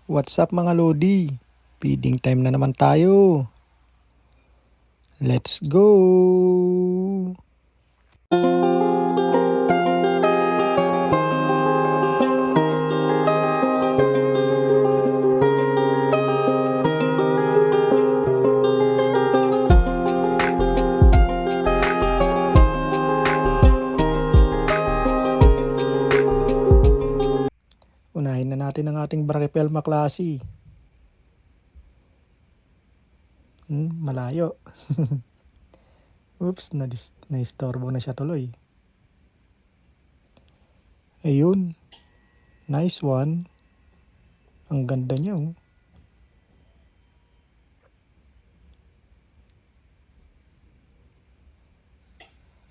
What's up mga Lodi? Feeding time na naman tayo. Let's go! Unahin na natin ang ating Brachypelma klase. Malayo. Oops, naistorbo na siya tuloy. Ayun. Nice one. Ang ganda niya oh.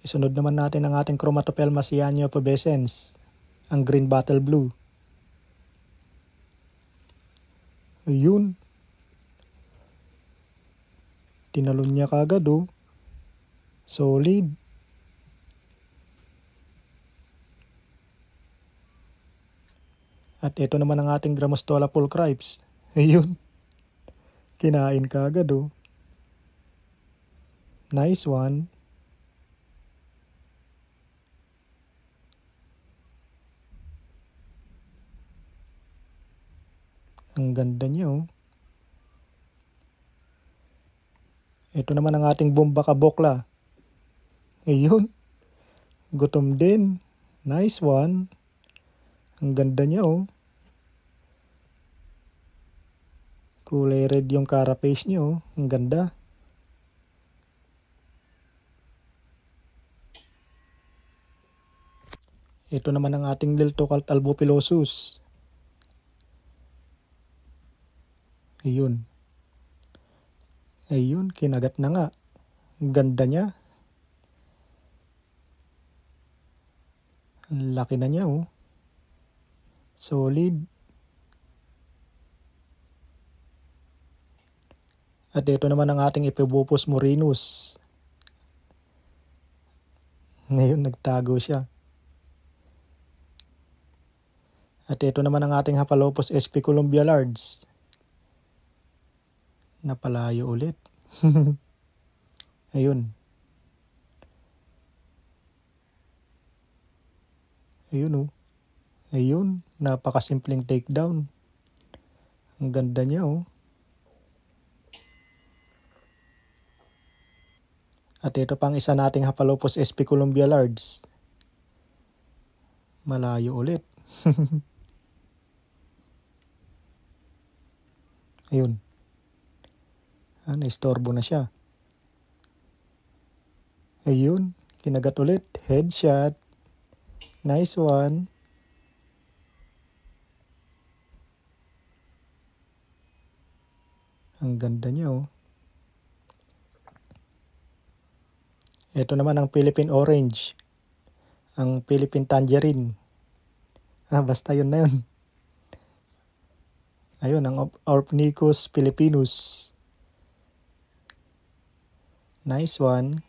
Isunod naman natin ang ating Chromatopelma cyanea pubescens. Ang green bottle blue. Ayun. Tinalon niya kagad oh. Solid. At ito naman ang ating Grammostola pulchripes. Ayun. Kinain kagad oh. Nice one. Ang ganda niya oh. Ito naman ang ating Bomba cabocla. Ayun. Gutom din. Nice one. Ang ganda niya oh. Kulay red yung carapace niya oh. Ang ganda. Ito naman ang ating Liltocalt albopilosus. Ayun. Ayun, kinagat na nga. Ang ganda niya. Ang laki na niya oh. Solid. At ito naman ang ating Ephebopus murinus. Ngayon nagtago siya. At ito naman ang ating Hapalopus spiculum large. Napalayo ulit. Ayun. Ayun oh. Ayun. Napakasimpleng takedown. Ang ganda niya oh. At ito pang isa nating Hapalopus spiculum large. Malayo ulit. Ayun. Naistorbo na siya. Ayun. Kinagat ulit. Headshot. Nice one. Ang ganda niya oh. Ito naman ang Philippine orange. Ang Philippine tangerine. Basta yun na yun. Ayun, ang Orpnicus philippinus. Nice one.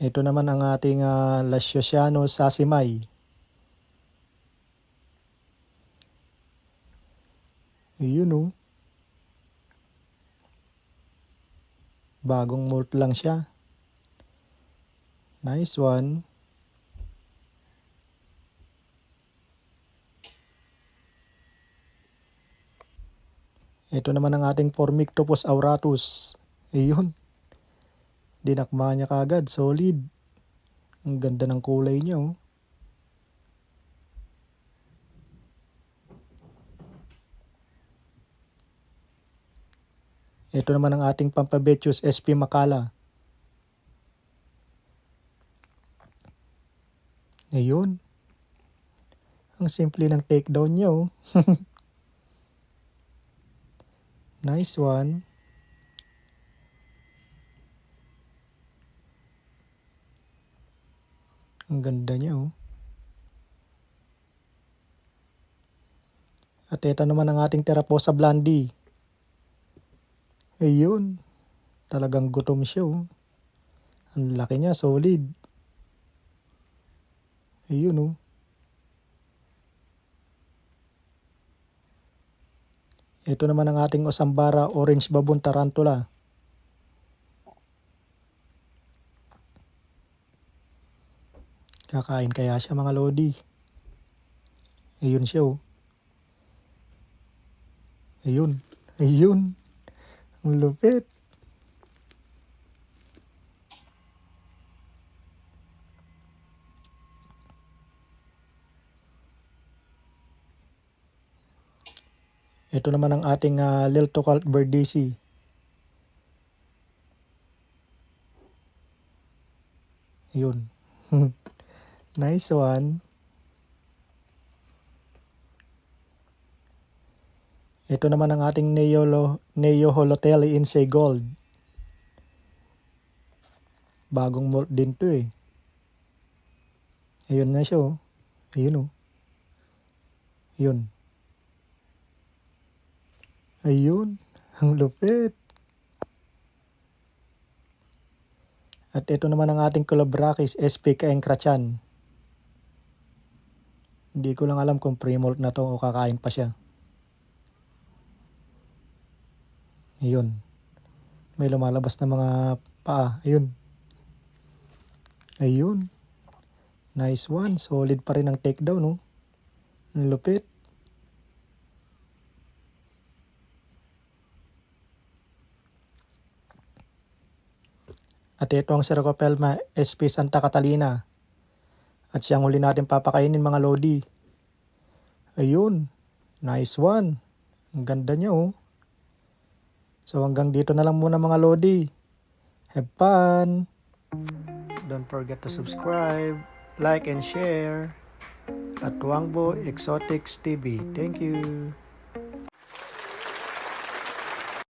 Ito naman ang ating Lasiosianus sasimai. Ayun oh. Bagong molt lang siya. Nice one. Ito naman ang ating Formictopus auratus. Ayun. Dinakma niya kagad. Solid. Ang ganda ng kulay niya oh. Ito naman ang ating Pampabetius sp Macala. Ayun. Ang simple ng takedown niya oh. Nice one. Ang ganda niya oh. At ito naman ang ating Theraphosa blandi. Ayun. Talagang gutom siya oh. Ang laki niya, solid. Ayun oh. Ito naman ang ating Osambara Orange Baboon Tarantula. Kakain kaya siya mga lodi? Ayun siya oh. Ayun. Ayun. Ang lupit. Ito naman ang ating Lil Tocalt Verdisi. Ayun. Nice one. Ito naman ang ating Neo Holotelli Insay Gold. Bagong molt din to eh. Ayun na siya oh. Ayun oh. Ayun. Ayun. Ang lupit. At ito naman ang ating Colobrakis SP Kaengkrachan. Hindi ko lang alam kung pre-molt na to o kakain pa siya. Ayun. May lumalabas na mga paa. Ayun. Ayun. Nice one. Solid pa rin ang takedown, no? Ang lupit. At ito ang Cercopelma SP Santa Catalina. At siyang huli natin papakainin mga lodi. Ayun. Nice one. Ang ganda niya, oh. So hanggang dito na lang muna mga lodi. Have fun! Don't forget to subscribe, like and share at Wangbo Exotics TV. Thank you!